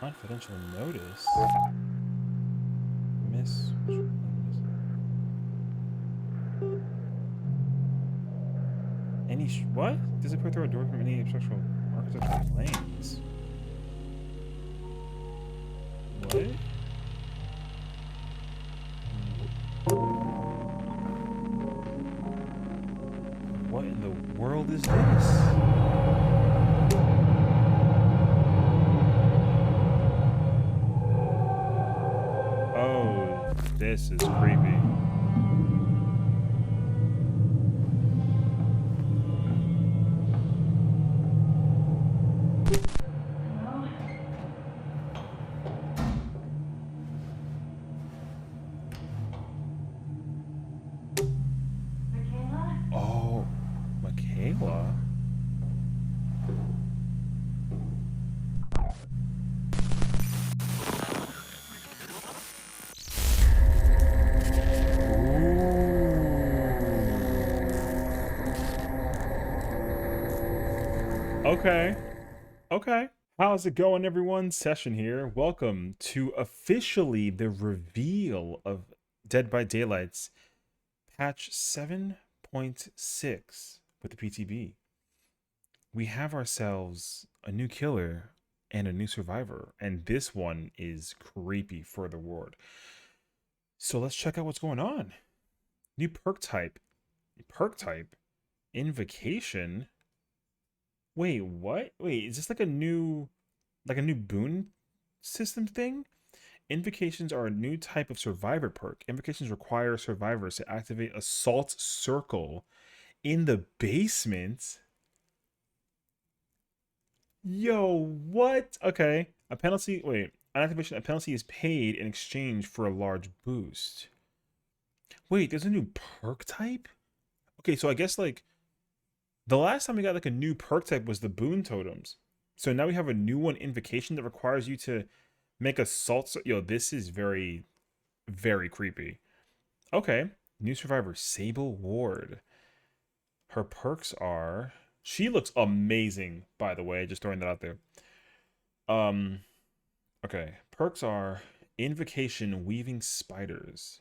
Confidential notice. Miss. Any what? Disappear through a door from any architectural plans. What? What in the world is this? Oh, this is creepy. Oh, Michaela? Okay. Okay. How's it going, everyone? Session here. Welcome to officially the reveal of Dead by Daylight's patch 7.6 with the PTB. We have ourselves a new killer and a new survivor, and this one is creepy for the ward. So let's check out what's going on. New perk type. Perk type? Invocation? Wait, what? Wait, is this like a new boon system thing? Invocations are a new type of survivor perk. Invocations require survivors to activate Assault Circle in the basement. Yo, what? Okay. A penalty, wait. On activation, a penalty is paid in exchange for a large boost. Wait, there's a new perk type? Okay, so I guess like the last time we got like a new perk type was the boon totems. So now we have a new one, invocation, that requires you to make assaults. Yo, this is very, very creepy. Okay. New survivor, Sable Ward. Her perks are. She looks amazing, by the way. Just throwing that out there. Um. Okay. Perks are Invocation, Weaving Spiders.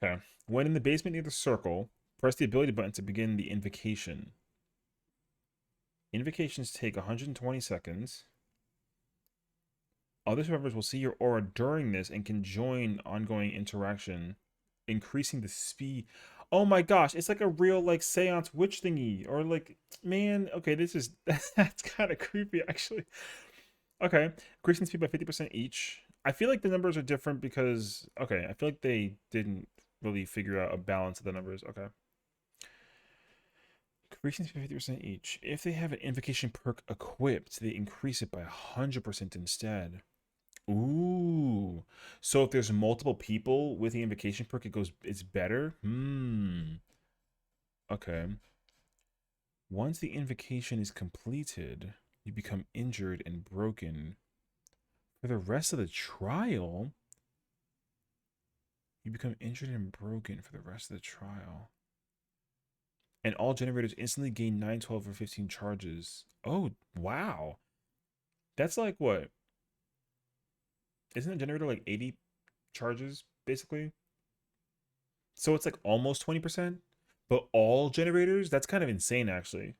Okay. When in the basement near the circle, press the ability button to begin the invocation. Invocations take 120 seconds. Other survivors will see your aura during this and can join ongoing interaction, increasing the speed. Oh my gosh, it's like a real like seance witch thingy. Or like, man, okay, this is that's kind of creepy actually. Okay, increasing speed by 50% each. I feel like the numbers are different because okay, I feel like they didn't really figure out a balance of the numbers. Okay. Increasing speed by 50% each. If they have an invocation perk equipped, they increase it by 100% instead. Ooh. So if there's multiple people with the invocation perk, it's better? Okay. Once the invocation is completed, you become injured and broken. For the rest of the trial, you become injured and broken for the rest of the trial. And all generators instantly gain 9, 12, or 15 charges. Oh, wow. That's like what? Isn't a generator like 80 charges, basically? So it's like almost 20%? But all generators? That's kind of insane, actually.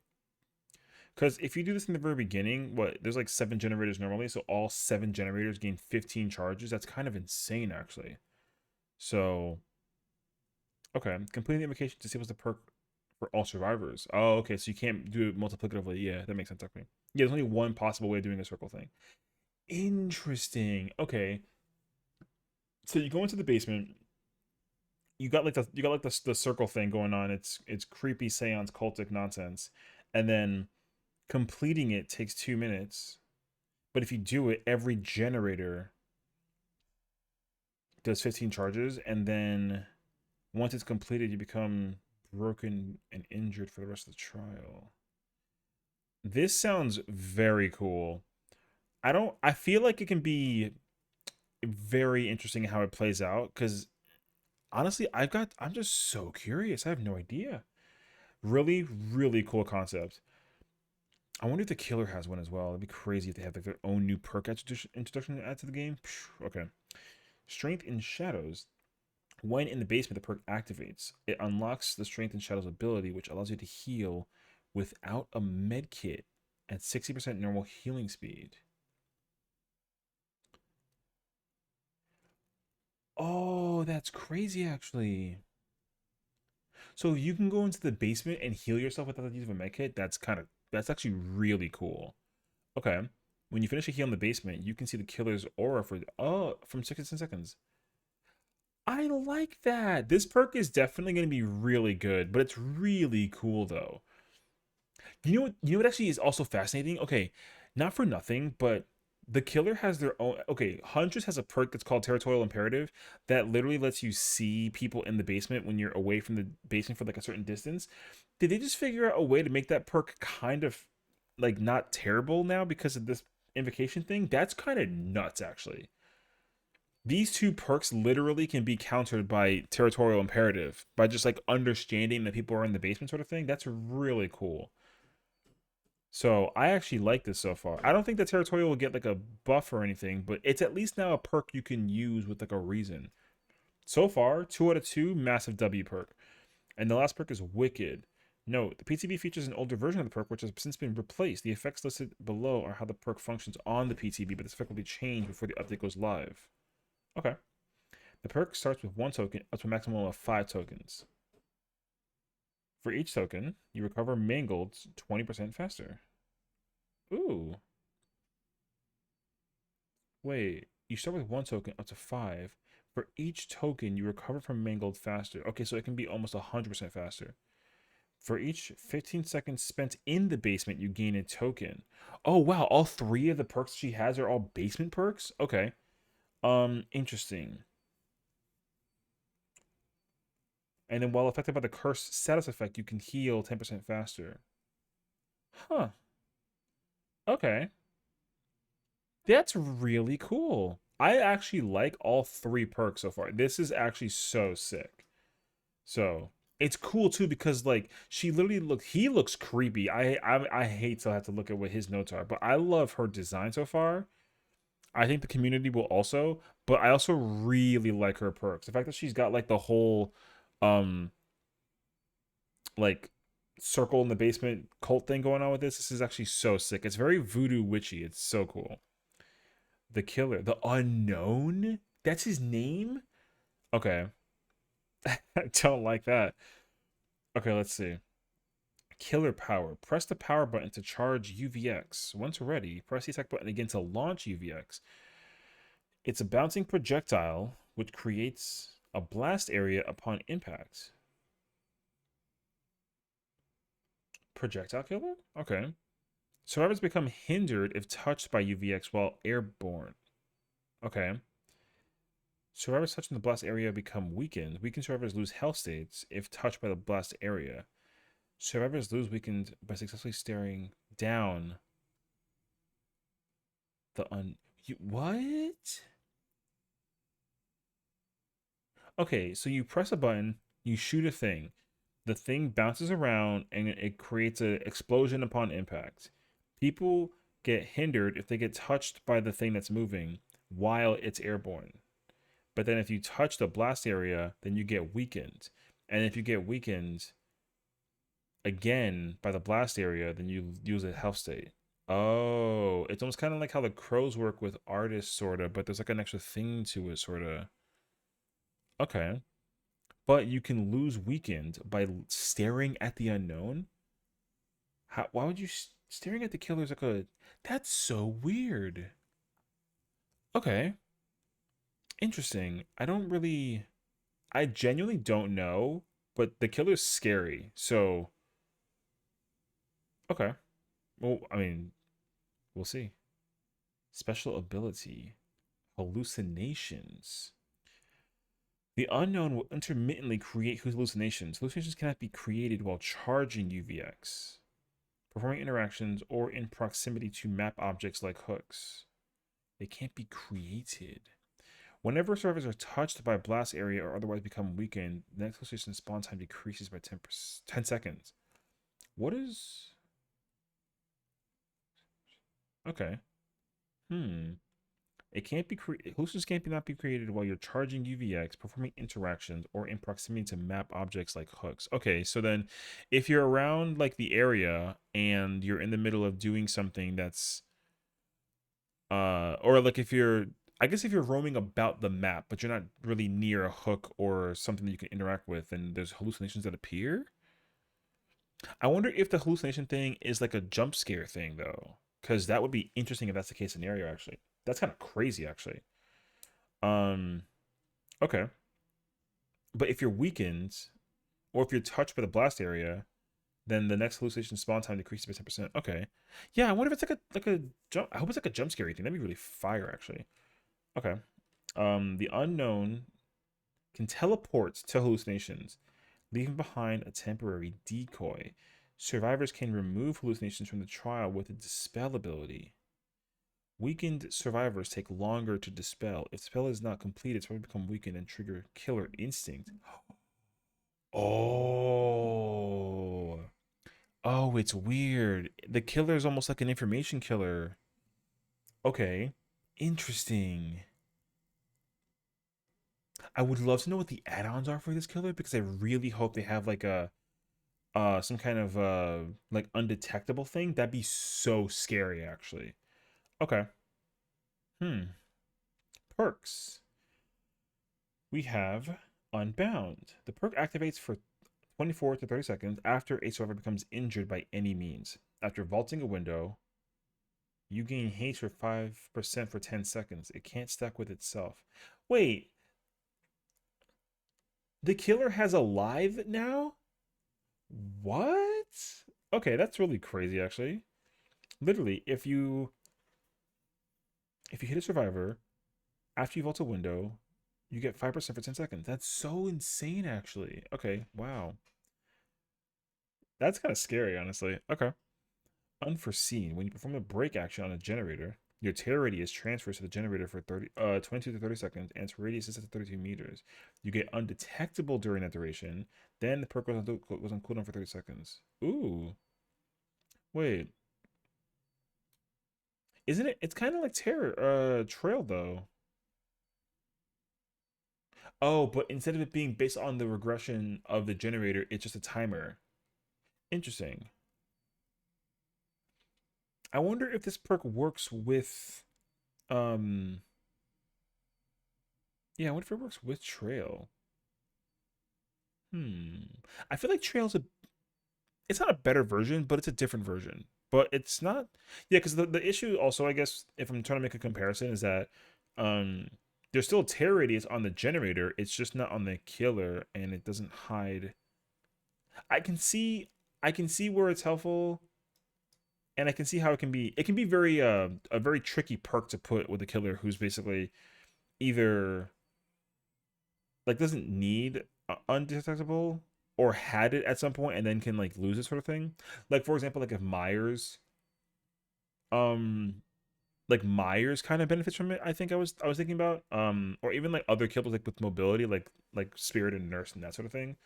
Because if you do this in the very beginning, what? There's like 7 generators normally, so all 7 generators gain 15 charges. That's kind of insane, actually. So, okay. Completing the invocation disables the perk for all survivors. Oh, okay. So you can't do it multiplicatively. Yeah, that makes sense, actually. Yeah, there's only one possible way of doing a circle thing. Interesting. Okay. So you go into the basement. You got like the circle thing going on. It's creepy seance cultic nonsense. And then completing it takes 2 minutes. But if you do it, every generator does 15 charges, and then once it's completed, you become broken and injured for the rest of the trial. This sounds very cool. I feel like it can be very interesting how it plays out because honestly, I'm just so curious. I have no idea. Really, really cool concept. I wonder if the killer has one as well. It'd be crazy if they have like their own new perk introduction to add to the game. Okay. Strength in Shadows. When in the basement, the perk activates. It unlocks the Strength in Shadows ability, which allows you to heal without a med kit at 60% normal healing speed. Oh, that's crazy, actually. So you can go into the basement and heal yourself without the use of a med kit. That's actually really cool. Okay. When you finish a heal in the basement, you can see the killer's aura from 6 to 10 seconds. I like that. This perk is definitely going to be really good, but it's really cool though. You know what actually is also fascinating? Okay, not for nothing, but the killer has their own. Okay, Huntress has a perk that's called Territorial Imperative that literally lets you see people in the basement when you're away from the basement for like a certain distance. Did they just figure out a way to make that perk kind of like not terrible now because of this invocation thing? That's kind of nuts, actually. These two perks literally can be countered by Territorial Imperative by just like understanding that people are in the basement, sort of thing. That's really cool. So I actually like this so far. I don't think the Territorial will get like a buff or anything, but it's at least now a perk you can use with like a reason. So far, 2 out of 2, massive W perk. And the last perk is Wicked. Note, the PTB features an older version of the perk, which has since been replaced. The effects listed below are how the perk functions on the PTB, but this effect will be changed before the update goes live. Okay. The perk starts with 1 token up to a maximum of 5 tokens. For each token, you recover Mangled 20% faster. Ooh. Wait, you start with 1 token up to 5. For each token, you recover from Mangled faster. Okay, so it can be almost 100% faster. For each 15 seconds spent in the basement, you gain a token. Oh, wow. All 3 of the perks she has are all basement perks? Okay. Interesting. And then while affected by the curse status effect, you can heal 10% faster. Huh. Okay. That's really cool. I actually like all 3 perks so far. This is actually so sick. So it's cool too because like she literally he looks creepy. I hate to have to look at what his notes are, but I love her design so far. I think the community will also, but I also really like her perks. The fact that she's got like the whole um like circle in the basement cult thing going on with this is actually so sick. It's very voodoo witchy. It's so cool. The killer, the unknown. That's his name. Okay, I don't like that. Okay, let's see. Killer power. Press the power button to charge UVX. Once ready, press the attack button again to launch UVX. It's a bouncing projectile which creates a blast area upon impact. Projectile killer? Okay. Survivors become hindered if touched by UVX while airborne. Okay. Survivors touching the blast area become weakened. Weakened survivors lose health states if touched by the blast area. Survivors lose weakened by successfully staring down the what? Okay, so you press a button, you shoot a thing. The thing bounces around and it creates an explosion upon impact. People get hindered if they get touched by the thing that's moving while it's airborne. But then if you touch the blast area, then you get weakened. And if you get weakened again by the blast area, then you use a health state. Oh, it's almost kind of like how the crows work with artists, sort of, but there's like an extra thing to it, sort of. Okay. But you can lose weakened by staring at the unknown. Why would you staring at the killer's like a? That's so weird. Okay, interesting. I genuinely don't know, but the killer's scary. So okay, well, I mean, we'll see. Special ability, hallucinations. The unknown will intermittently create hallucinations. Hallucinations cannot be created while charging UVX, performing interactions, or in proximity to map objects like hooks. They can't be created. Whenever survivors are touched by a blast area or otherwise become weakened, the next hallucination spawn time decreases by 10 seconds. What is... Okay. Hmm. It can't be hallucinations can't be not be created while you're charging UVX, performing interactions, or in proximity to map objects like hooks. Okay, so then if you're around like the area and you're in the middle of doing something that's or like if you're I guess if you're roaming about the map, but you're not really near a hook or something that you can interact with, and there's hallucinations that appear. I wonder if the hallucination thing is like a jump scare thing though, because that would be interesting if that's the case scenario. Actually, that's kind of crazy. Actually, um, okay, but if you're weakened or if you're touched by the blast area, then the next hallucination spawn time decreases by 10%. Okay, yeah, I wonder if it's like a jump. I hope it's like a jump scary thing. That'd be really fire. Actually, okay. The unknown can teleport to hallucinations, leaving behind a temporary decoy. Survivors can remove hallucinations from the trial with a dispel ability. Weakened survivors take longer to dispel. If spell is not completed, it's going to become weakened and trigger killer instinct. Oh. Oh, it's weird. The killer is almost like an information killer. Okay. Interesting. I would love to know what the add-ons are for this killer because I really hope they have like a some kind of like undetectable thing. That'd be so scary actually. Okay. Hmm. Perks. We have Unbound. The perk activates for 24 to 30 seconds after a survivor becomes injured by any means. After vaulting a window, you gain haste for 5% for 10 seconds. It can't stack with itself. Wait, the killer has a live now? What? Okay, that's really crazy actually. Literally, if you hit a survivor after you vault a window, you get 5% for 10 seconds. That's so insane actually. Okay, wow. That's kind of scary, honestly. Okay. Unforeseen. When you perform a break action on a generator, your terror radius transfers to the generator for 22 to 30 seconds, and its radius is at 32 meters. You get undetectable during that duration. Then the perk goes on cooldown for 30 seconds. Ooh. Wait. Isn't it? It's kind of like terror, trail though. Oh, but instead of it being based on the regression of the generator, it's just a timer. Interesting. I wonder if this perk works with um yeah, I wonder if it works with trail. Hmm. I feel like trail's a it's not a better version, but it's a different version. But it's not yeah, because the issue also, I guess, if I'm trying to make a comparison, is that um there's still tear radius on the generator, it's just not on the killer, and it doesn't hide. I can see I can see where it's helpful, and I can see how it can be very a very tricky perk to put with a killer who's basically either like doesn't need undetectable or had it at some point and then can like lose it sort of thing. Like for example, like if um Myers kind of benefits from it. I think I was thinking about or even like other killers like with mobility, like Spirit and Nurse and that sort of thing.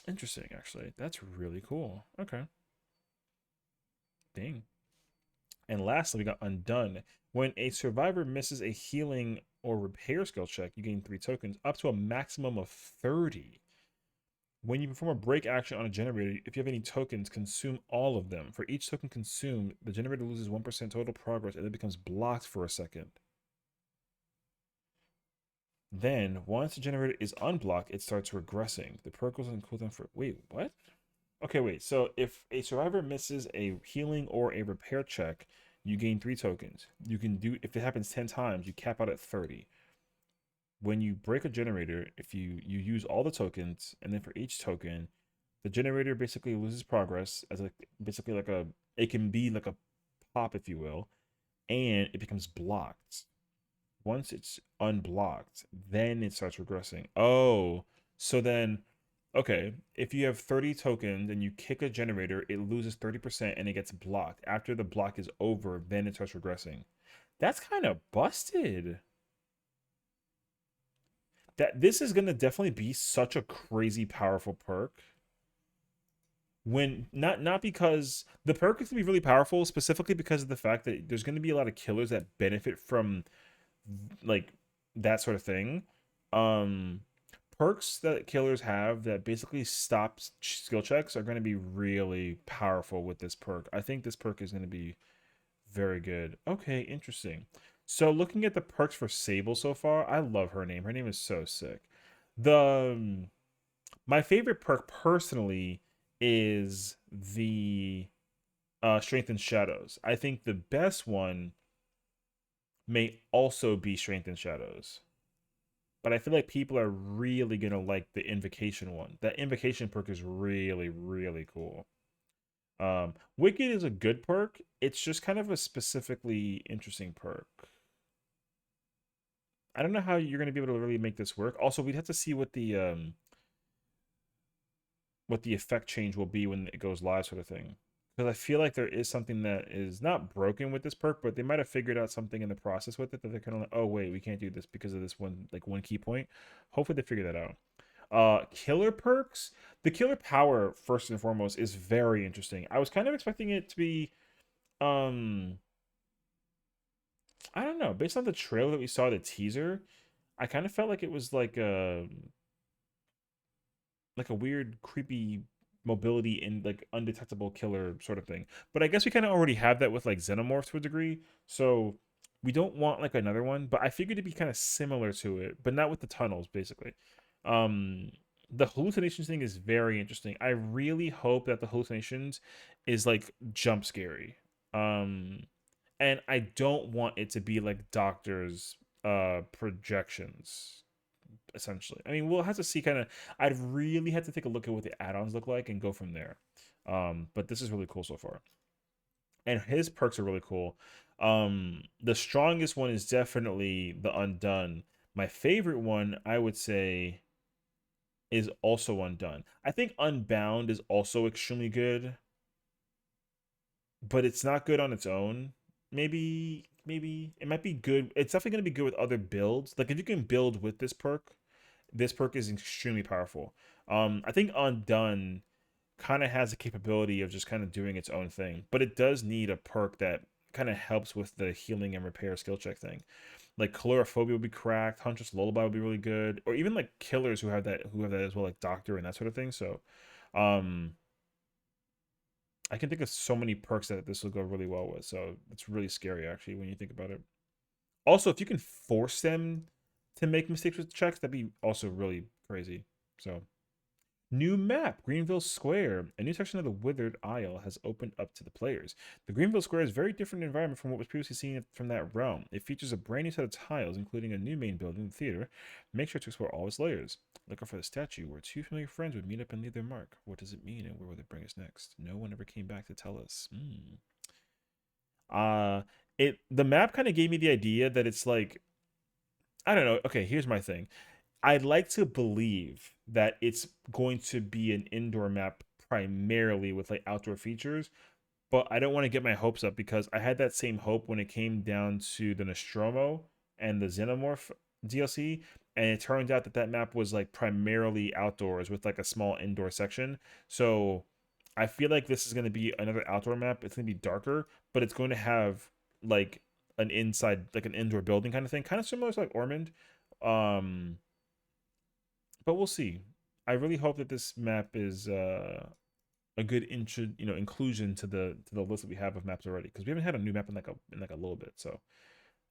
Interesting actually. That's really cool. Okay, dang. And lastly, we got Undone. When a survivor misses a healing or repair skill check, you gain 3 tokens, up to a maximum of 30. When you perform a break action on a generator, if you have any tokens, consume all of them. For each token consumed, the generator loses 1% total progress and it becomes blocked for a second. Then, once the generator is unblocked, it starts regressing. The perk goes on cooldown for. Wait, what? Okay, wait. So, if a survivor misses a healing or a repair check, you gain 3 tokens. You can do. If it happens 10 times, you cap out at 30. When you break a generator, if you use all the tokens, and then for each token, the generator basically loses progress as like basically like a it can be like a pop if you will, and it becomes blocked. Once it's unblocked, then it starts regressing. Oh, so then okay, if you have 30 tokens and you kick a generator, it loses 30% and it gets blocked. After the block is over, then it starts regressing. That's kind of busted. That this is gonna definitely be such a crazy powerful perk. when not because the perk is gonna be really powerful, specifically because of the fact that there's gonna be a lot of killers that benefit from like that sort of thing. Um, Perks that killers have that basically stops skill checks are going to be really powerful with this perk. I think this perk is going to be very good. Okay, interesting. So looking at the perks for Sable so far, I love her name. Her name is so sick. The My favorite perk personally is the Strength and Shadows. I think the best one may also be Strength and Shadows. But I feel like people are really gonna like the invocation one. That invocation perk is really, really cool. Wicked is a good perk. It's just kind of a specifically interesting perk. I don't know how you're gonna be able to really make this work. Also, we'd have to see what the effect change will be when it goes live, sort of thing. Because I feel like there is something that is not broken with this perk, but they might have figured out something in the process with it that they're kind of like, oh wait, we can't do this because of this one key point. Hopefully they figure that out. Killer perks. The killer power, first and foremost, is very interesting. I was kind of expecting it to be, um, I don't know, based on the trailer that we saw, the teaser, I kind of felt like it was like a weird, creepy mobility in like undetectable killer sort of thing. But I guess we kind of already have that with like xenomorph to a degree, so we don't want like another one. But I figured it'd be kind of similar to it, but not with the tunnels, basically. Um, the hallucinations thing is very interesting. I really hope that the hallucinations is like jump scary. Um, and I don't want it to be like doctors' projections essentially. I mean, we'll have to see kind of. I'd really have to take a look at what the add-ons look like and go from there. But this is really cool so far, and his perks are really cool. The strongest one is definitely the Undone. My favorite one, I would say, is also Undone. I think Unbound is also extremely good, but it's not good on its own. Maybe it might be good. It's definitely going to be good with other builds. Like if you can build with this perk is extremely powerful. I think Undone kind of has the capability of just kind of doing its own thing, but it does need a perk that kind of helps with the healing and repair skill check thing. Like Chlorophobia would be cracked, Huntress Lullaby would be really good, or even like killers who have that as well, like Doctor and that sort of thing. So, um, I can think of so many perks that this will go really well with. So it's really scary actually when you think about it. Also, if you can force them to make mistakes with checks, that'd be also really crazy. So, new map, Greenville Square. A new section of the Withered Isle has opened up to the players. The Greenville Square is a very different environment from what was previously seen from that realm. It features a brand new set of tiles, including a new main building, the theater. Make sure to explore all its layers. Looking for the statue where two familiar friends would meet up and leave their mark. What does it mean and where will it bring us next? No one ever came back to tell us. Uh the map kind of gave me the idea that it's like I don't know. Okay, here's my thing. I'd like to believe that it's going to be an indoor map primarily with like outdoor features, but I don't want to get my hopes up because I had that same hope when it came down to the Nostromo and the Xenomorph DLC, and it turned out that that map was like primarily outdoors with like a small indoor section. So I feel like this is going to be another outdoor map. It's going to be darker, but it's going to have like an inside, like an indoor building kind of thing, kind of similar to like Ormond. Um, but we'll see. I really hope that this map is a good inclusion to the list that we have of maps already because we haven't had a new map in like a little bit. So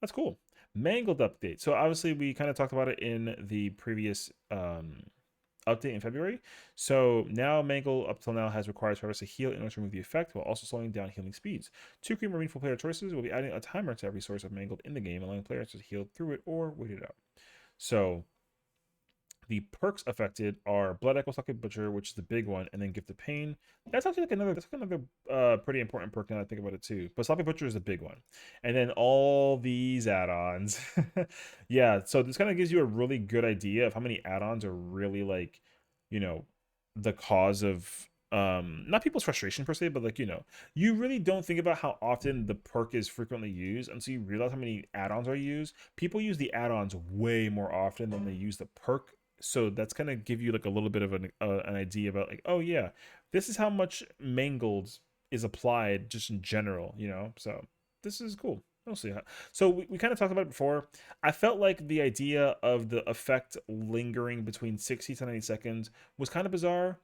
that's cool. Mangled update. So obviously we kind of talked about it in the previous update in February. So now Mangle up till now has required survivors to heal in order to remove the effect while also slowing down healing speeds. Two cream meaningful player choices will be adding a timer to every source of Mangled in the game, allowing players to heal through it or wait it out. So the perks affected are Blood Echo Socket Butcher, which is the big one, and then Gift of Pain. That's another pretty important perk now that I think about it too. But Sloppy Butcher is the big one. And then all these add-ons. Yeah, so this kind of gives you a really good idea of how many add-ons are really like, you know, the cause of not people's frustration per se, but like, you really don't think about how often the perk is frequently used until you realize how many add-ons are used. People use the add-ons way more often than they use the perk, so that's kind of give you like a little bit of an idea about like, oh yeah, this is how much mangled is applied just in general, you know? So this is cool. We'll see how. So we kind of talked about it before. I felt like the idea of the effect lingering between 60 to 90 seconds was kind of bizarre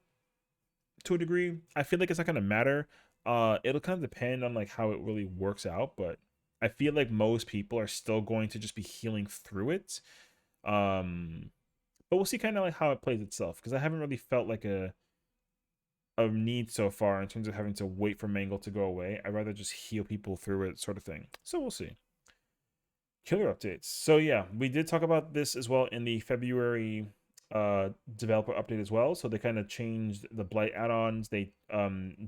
to a degree. I feel like it's not gonna matter. It'll kind of depend on like how it really works out, but I feel like most people are still going to just be healing through it. Um, but we'll see kind of like how it plays itself because I haven't really felt like a need so far in terms of having to wait for Mangle to go away. I'd rather just heal people through it, sort of thing. So we'll see. Killer updates. So yeah, we did talk about this as well in the February developer update as well. So they kind of changed the Blight add-ons. They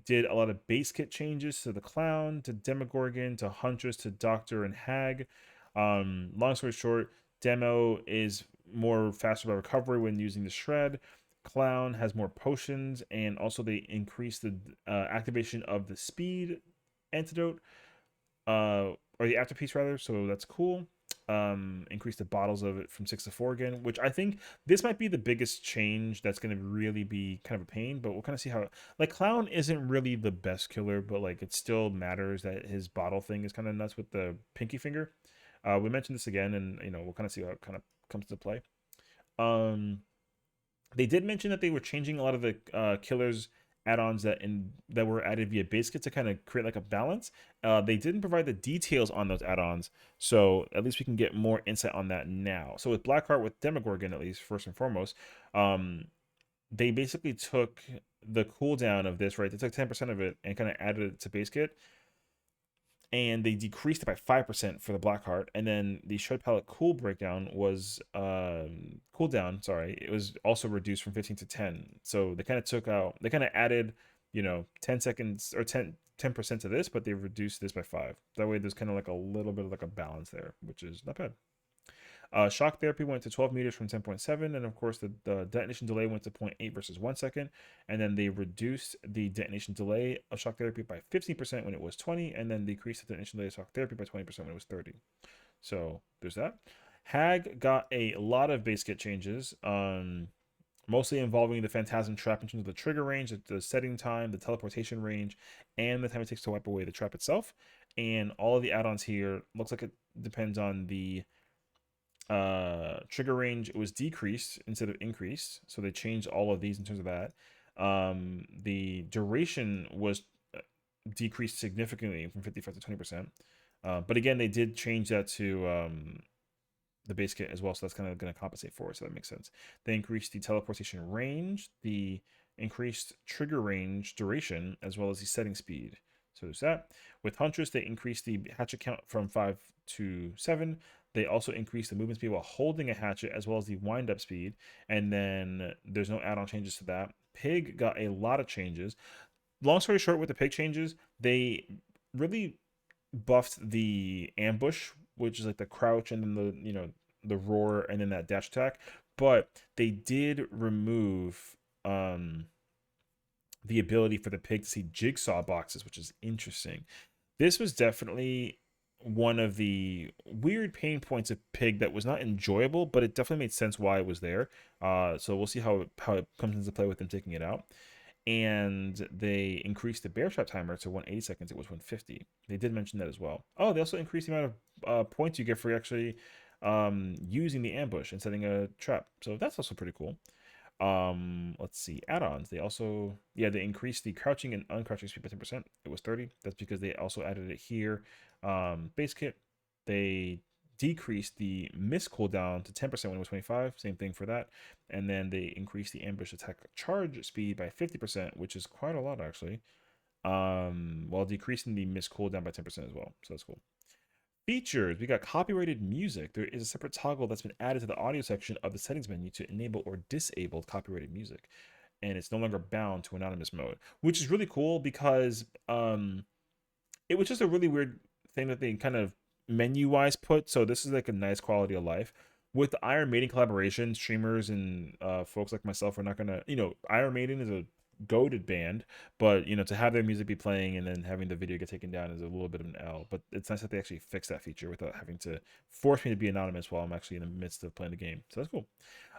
did a lot of base kit changes to the Clown, to Demogorgon, to Huntress, to Doctor and Hag. Long story short, Demo is more faster by recovery when using the Shred. Clown has more potions, and also they increase the activation of the speed antidote, or the afterpiece rather. So that's cool. Increase the bottles of it from 6 to 4 again, which I think this might be the biggest change that's going to really be kind of a pain. But we'll kind of see how. Like Clown isn't really the best killer, but like it still matters that his bottle thing is kind of nuts with the pinky finger. We mentioned this again, and you know we'll kind of see how it kind of comes to play. Um, they did mention that they were changing a lot of the killers add-ons that were added via base kit to kind of create like a balance. They didn't provide the details on those add-ons, so at least we can get more insight on that now. So with Blackheart, with Demogorgon at least first and foremost, they basically took the cooldown of this, right? They took 10% of it and kind of added it to base kit, and they decreased it by 5% for the Blackheart. And then the Shred Palette cool breakdown was cooldown, sorry, it was also reduced from 15 to 10. So they kind of added, 10 seconds or 10% to this, but they reduced this by 5. That way there's kind of like a little bit of like a balance there, which is not bad. Shock therapy went to 12 meters from 10.7, and of course the detonation delay went to 0.8 versus 1 second. And then they reduced the detonation delay of shock therapy by 15% when it was 20, and then decreased the detonation delay of shock therapy by 20% when it was 30. So there's that. Hag got a lot of base kit changes, mostly involving the Phantasm trap in terms of the trigger range, the setting time, the teleportation range, and the time it takes to wipe away the trap itself. And all of the add-ons here looks like it depends on the trigger range. It was decreased instead of increased, so they changed all of these in terms of that. The duration was decreased significantly from 55 to 20%, but again they did change that to the base kit as well, so that's kind of going to compensate for it, so that makes sense. They increased the teleportation range, the increased trigger range duration, as well as the setting speed. So there's that. With Huntress, they increased the hatchet count from 5 to 7. They also increased the movement speed while holding a hatchet, as well as the wind-up speed. And then there's no add-on changes to that. Pig got a lot of changes. Long story short, with the pig changes, they really buffed the ambush, which is like the crouch and then the roar and then that dash attack. But they did remove the ability for the pig to see jigsaw boxes, which is interesting. This was definitely one of the weird pain points of Pig that was not enjoyable, but it definitely made sense why it was there. So we'll see how it comes into play with them taking it out. And they increased the bear trap timer to 180 seconds. It was 150. They did mention that as well. Oh, they also increased the amount of points you get for actually using the ambush and setting a trap. So that's also pretty cool. Let's see, add-ons. They also, yeah, they increased the crouching and uncrouching speed by 10%. It was 30. That's because they also added it here. Base kit, they decreased the miss cooldown to 10% when it was 25. Same thing for that. And then they increased the ambush attack charge speed by 50%, which is quite a lot actually. While decreasing the miss cooldown by 10% as well. So that's cool. Features, we got copyrighted music. There is a separate toggle that's been added to the audio section of the settings menu to enable or disable copyrighted music. And it's no longer bound to anonymous mode, which is really cool because it was just a really weird thing that they kind of menu-wise put. So this is like a nice quality of life. With the Iron Maiden collaboration, streamers and folks like myself are not going to, Iron Maiden is a goated band, but to have their music be playing and then having the video get taken down is a little bit of an L. But it's nice that they actually fixed that feature without having to force me to be anonymous while I'm actually in the midst of playing the game. So that's cool.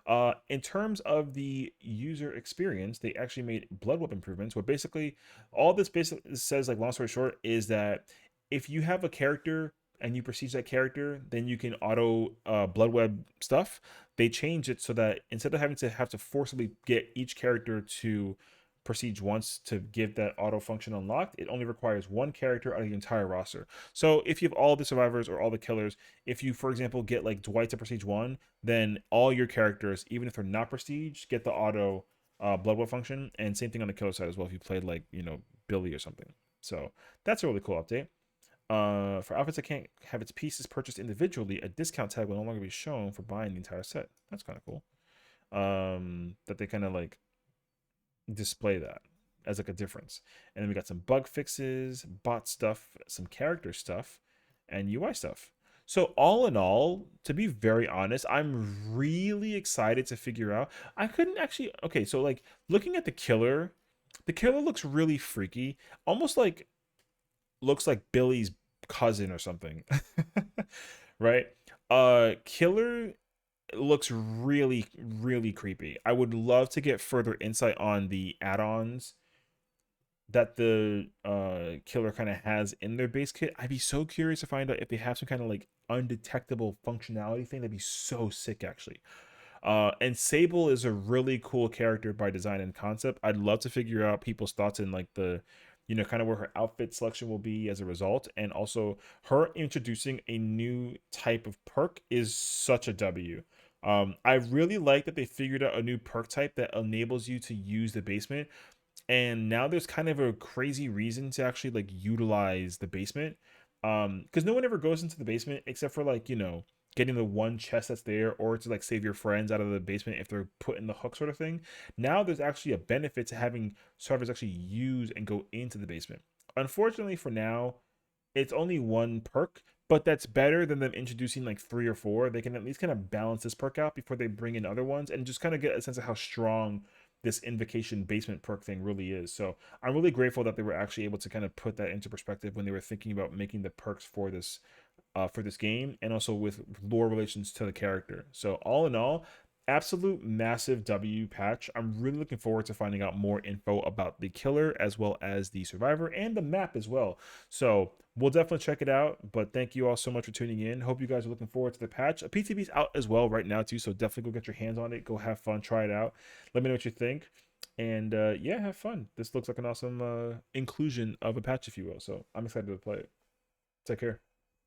In terms of the user experience, they actually made blood web improvements. Where basically, all this basically says, like long story short, is that if you have a character and you prestige that character, then you can auto blood web stuff. They changed it so that instead of having to forcibly get each character to prestige once to give that auto function unlocked, it only requires one character out of the entire roster. So if you have all the survivors or all the killers, if you, for example, get like Dwight to prestige one, then all your characters, even if they're not prestige, get the auto blood web function. And same thing on the killer side as well if you played like, Billy or something. So that's a really cool update. For outfits that can't have its pieces purchased individually, a discount tag will no longer be shown for buying the entire set. That's kind of cool. That they kind of like display that as like a difference. And then we got some bug fixes, bot stuff, some character stuff, and UI stuff. So all in all, to be very honest, I'm really excited to figure out. I couldn't actually. Okay, so like looking at the killer looks really freaky, almost like looks like Billy's cousin or something. Right? Killer looks really, really creepy. I would love to get further insight on the add-ons that the killer kind of has in their base kit. I'd be so curious to find out if they have some kind of like undetectable functionality thing. That'd be so sick, actually. And Sable is a really cool character by design and concept. I'd love to figure out people's thoughts in like the, kind of where her outfit selection will be as a result. And also her introducing a new type of perk is such a W. I really like that they figured out a new perk type that enables you to use the basement. And now there's kind of a crazy reason to actually like utilize the basement. Because no one ever goes into the basement except for like, getting the one chest that's there, or to like save your friends out of the basement if they're put in the hook sort of thing. Now there's actually a benefit to having servers actually use and go into the basement. Unfortunately for now, it's only one perk, but that's better than them introducing like three or four. They can at least kind of balance this perk out before they bring in other ones and just kind of get a sense of how strong this invocation basement perk thing really is. So I'm really grateful that they were actually able to kind of put that into perspective when they were thinking about making the perks for this game, and also with lore relations to the character. So all in all, absolute massive W patch. I'm really looking forward to finding out more info about the killer as well as the survivor and the map as well. So we'll definitely check it out. But thank you all so much for tuning in. Hope you guys are looking forward to the patch. A PTB's out as well right now too, so definitely go get your hands on it. Go have fun, try it out. Let me know what you think. And yeah, have fun. This looks like an awesome inclusion of a patch, if you will. So I'm excited to play it. Take care.